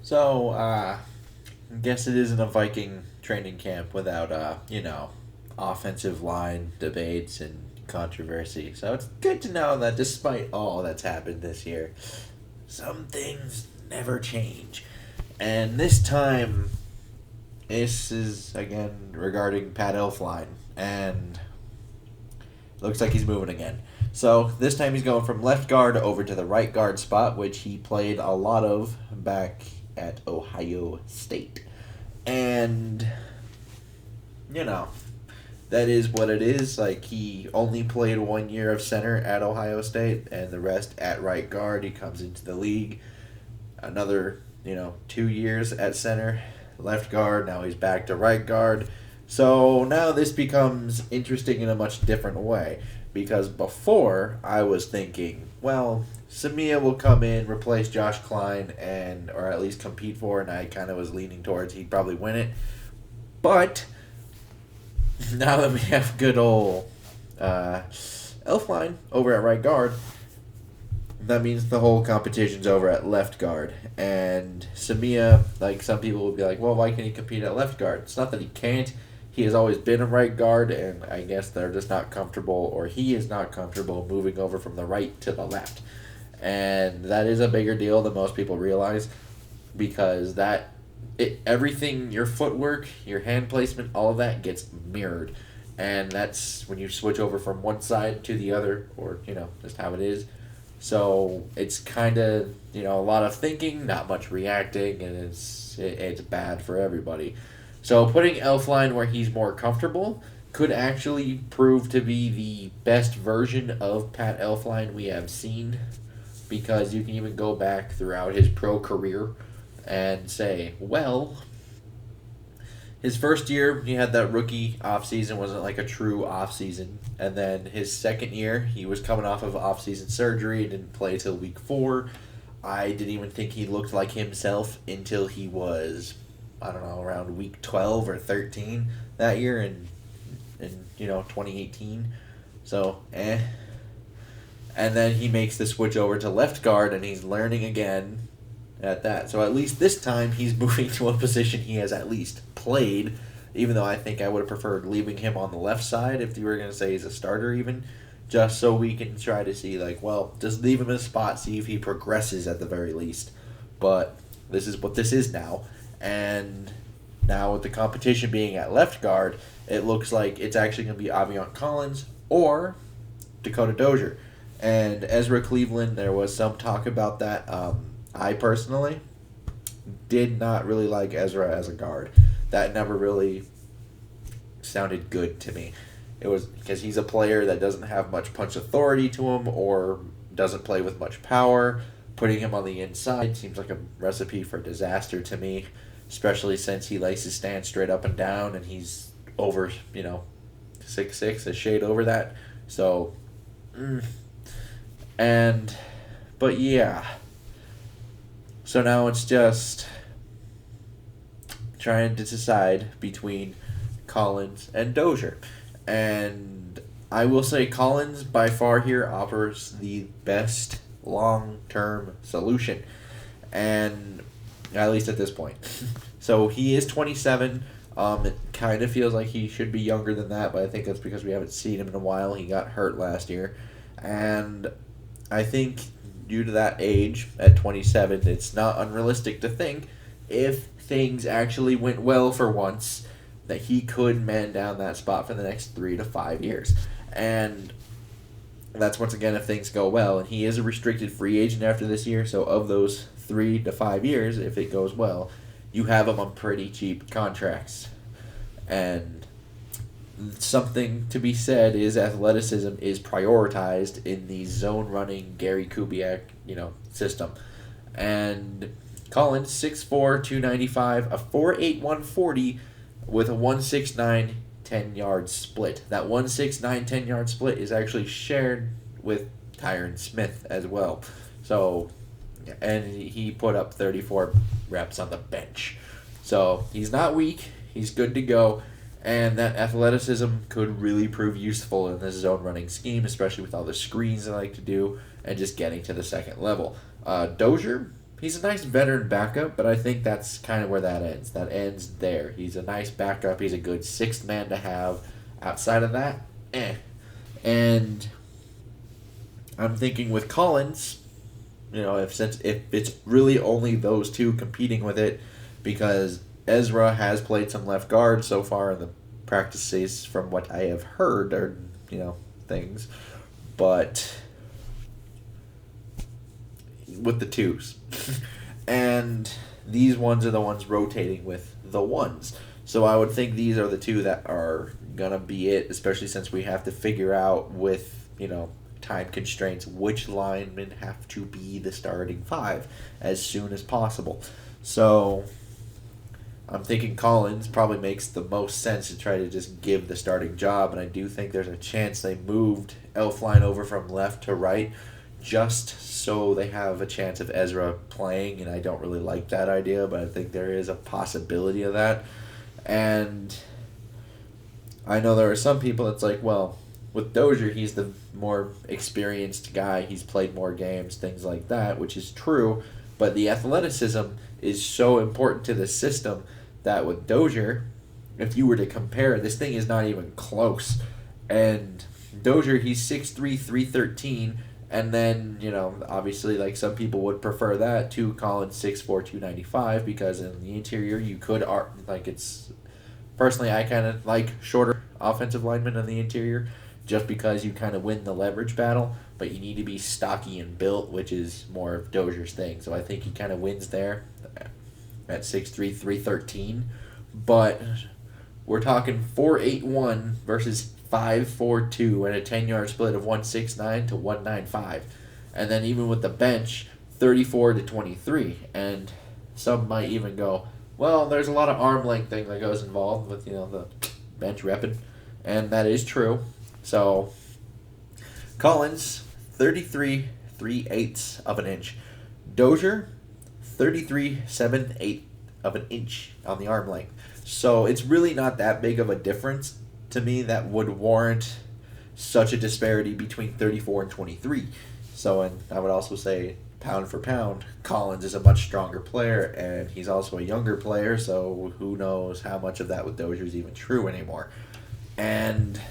So, I guess it isn't a Viking training camp without, offensive line debates and controversy. So it's good to know that despite all that's happened this year, some things never change. And this time, this is again regarding Pat Elflein, and looks like he's moving again. So this time he's going from left guard over to the right guard spot, which he played a lot of back at Ohio State. And, you know, that is what it is. Like, he only played 1 year of center at Ohio State, and the rest at right guard. He comes into the league. Another, 2 years at center, left guard. Now he's back to right guard. So now this becomes interesting in a much different way. Because before, I was thinking, well, Samia will come in, replace Josh Klein, or at least compete for, and I kind of was leaning towards he'd probably win it. But now that we have good old Elflein over at right guard, that means the whole competition's over at left guard. And Samia, like, some people would be like, well, why can't he compete at left guard? It's not that he can't. He has always been a right guard, and I guess they're just not comfortable, or he is not comfortable moving over from the right to the left. And that is a bigger deal than most people realize, because everything, your footwork, your hand placement, all of that gets mirrored. And that's when you switch over from one side to the other, or, just how it is. So it's kind of, a lot of thinking, not much reacting, and it's bad for everybody. So putting Elflein where he's more comfortable could actually prove to be the best version of Pat Elflein we have seen, because you can even go back throughout his pro career and say, well, his first year he had that rookie offseason, wasn't like a true offseason, and then his second year he was coming off of offseason surgery and didn't play till week 4. I didn't even think he looked like himself until he was, I don't know, around week 12 or 13 that year in 2018. So, And then he makes the switch over to left guard, and he's learning again at that. So at least this time he's moving to a position he has at least played, even though I think I would have preferred leaving him on the left side if you were going to say he's a starter even, just so we can try to see, just leave him in a spot, see if he progresses at the very least. But this is what this is now. And now with the competition being at left guard, it looks like it's actually going to be Aviante Collins or Dakota Dozier. And Ezra Cleveland, there was some talk about that. I personally did not really like Ezra as a guard. That never really sounded good to me. It was because he's a player that doesn't have much punch authority to him or doesn't play with much power. Putting him on the inside seems like a recipe for disaster to me, especially since he likes to stand straight up and down, and he's over, 6'6", a shade over that. So, but yeah. So now it's just trying to decide between Collins and Dozier. And I will say Collins by far here offers the best long-term solution, and at least at this point. So he is 27. It kind of feels like he should be younger than that, but I think that's because we haven't seen him in a while. He got hurt last year, and I think due to that age at 27, it's not unrealistic to think if things actually went well for once that he could man down that spot for the next 3 to 5 years. And that's once again if things go well, and he is a restricted free agent after this year, so of those 3 to 5 years, if it goes well, you have him on pretty cheap contracts. And something to be said is athleticism is prioritized in the zone running Gary Kubiak, system. And Collins, 6'4", 295, a 4'8", 140 with a 169 10-yard split. That 169 10-yard split is actually shared with Tyron Smith as well. So, and he put up 34 reps on the bench. So he's not weak. He's good to go. And that athleticism could really prove useful in this zone running scheme, especially with all the screens I like to do and just getting to the second level. Dozier, He's a nice veteran backup, but I think that's kind of where that ends. That ends there. He's a nice backup. He's a good sixth man to have. Outside of that, eh. And I'm thinking with Collins, if it's really only those two competing with it, because Ezra has played some left guard so far in the practices, from what I have heard, or things, but with the twos. And these ones are the ones rotating with the ones. So I would think these are the two that are going to be it, especially since we have to figure out with, time constraints which linemen have to be the starting five as soon as possible. So I'm thinking Collins probably makes the most sense to try to just give the starting job, and I do think there's a chance they moved Elflein over from left to right just so they have a chance of Ezra playing, and I don't really like that idea, but I think there is a possibility of that. And I know there are some people that's like, well, with Dozier, he's the more experienced guy, he's played more games, things like that, which is true, but the athleticism is so important to the system that with Dozier, if you were to compare, this thing is not even close. And Dozier, he's 6'3", 313, and then, obviously, like, some people would prefer that to Collins 6'4", 295, because in the interior, you could, personally, I kind of like shorter offensive linemen in the interior, just because you kind of win the leverage battle, but you need to be stocky and built, which is more of Dozier's thing. So I think he kind of wins there at 6'3", 313. But we're talking 4'8" versus 5'4" and a 10-yard split of 169 to 195. And then even with the bench, 34 to 23. And some might even go, well, there's a lot of arm length thing that goes involved with, the bench repping. And that is true. So, Collins, 33 3/8 of an inch. Dozier, 33 7/8 of an inch on the arm length. So, it's really not that big of a difference to me that would warrant such a disparity between 34 and 23. So, and I would also say, pound for pound, Collins is a much stronger player, and he's also a younger player, so who knows how much of that with Dozier is even true anymore. And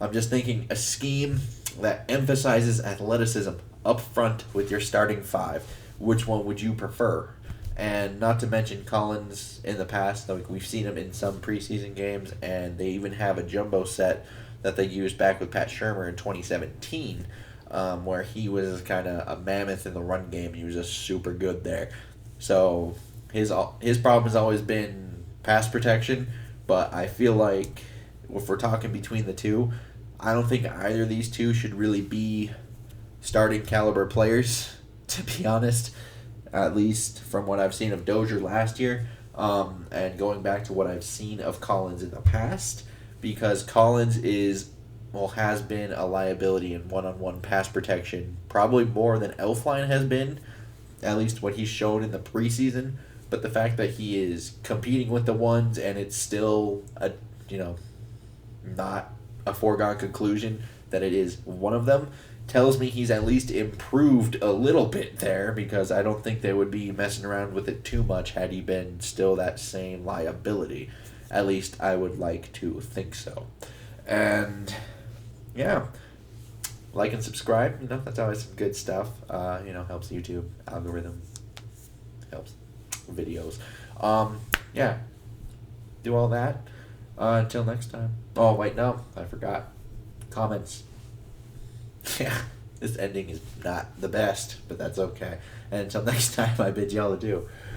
I'm just thinking a scheme that emphasizes athleticism up front with your starting five. Which one would you prefer? And not to mention Collins in the past, like we've seen him in some preseason games, and they even have a jumbo set that they used back with Pat Shurmur in 2017, where he was kind of a mammoth in the run game. He was just super good there. So his problem has always been pass protection, but I feel like if we're talking between the two, I don't think either of these two should really be starting caliber players, to be honest, at least from what I've seen of Dozier last year, and going back to what I've seen of Collins in the past, because Collins has been a liability in one-on-one pass protection, probably more than Elflein has been, at least what he's shown in the preseason, but the fact that he is competing with the ones and it's still not a foregone conclusion that it is one of them, tells me he's at least improved a little bit there, because I don't think they would be messing around with it too much had he been still that same liability. At least I would like to think so. And yeah, like and subscribe, that's always some good stuff. Helps YouTube algorithm, helps videos. Yeah, do all that. Until next time. Oh, wait, no. I forgot. Comments. Yeah, this ending is not the best, but that's okay. And until next time, I bid y'all adieu.